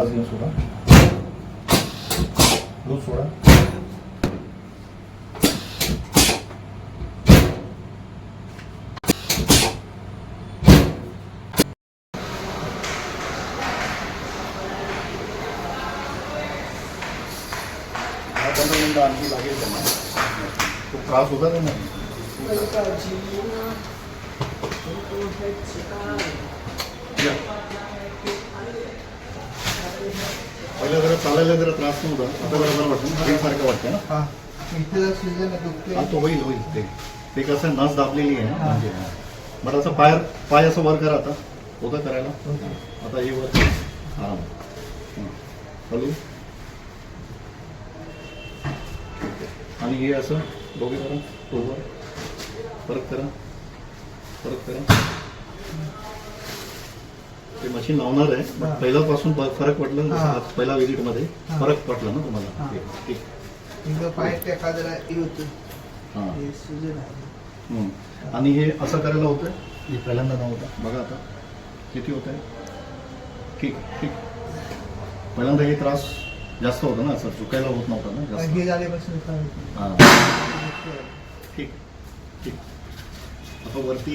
अजून सोडा, दूध सोडा. आणखी लागेल त्यांना. खूप त्रास होता त्यांना. पहिल्या जरा चालायला जरा त्रास नव्हता, आता जरा बरं वाटतं ना, सारखं वाटतं ना. हा तो होईल होईल. ते कसं नस दाबलेली आहे ना, म्हणजे बरं असं पाय असं वर करा. आता होतं करायला. आता हे वर आराम हलू. आणि हे असं दोघे करा. तो वर परत करा, परत करा. ते मशीन लावणार आहे. पहिल्यापासून फरक पडला ना, पहिल्या विजिट मध्ये फरक पडला ना तुम्हाला. ठीक. आणि हे असं करायला होतं, हे पहिल्यांदा नव्हतं. बघा आता किती होत आहे. ठीक ठीक. पहिल्यांदा हे त्रास जास्त होता ना, असं चुकायला होत नव्हता ना जास्त. हां ठीक ठीक. आता वरती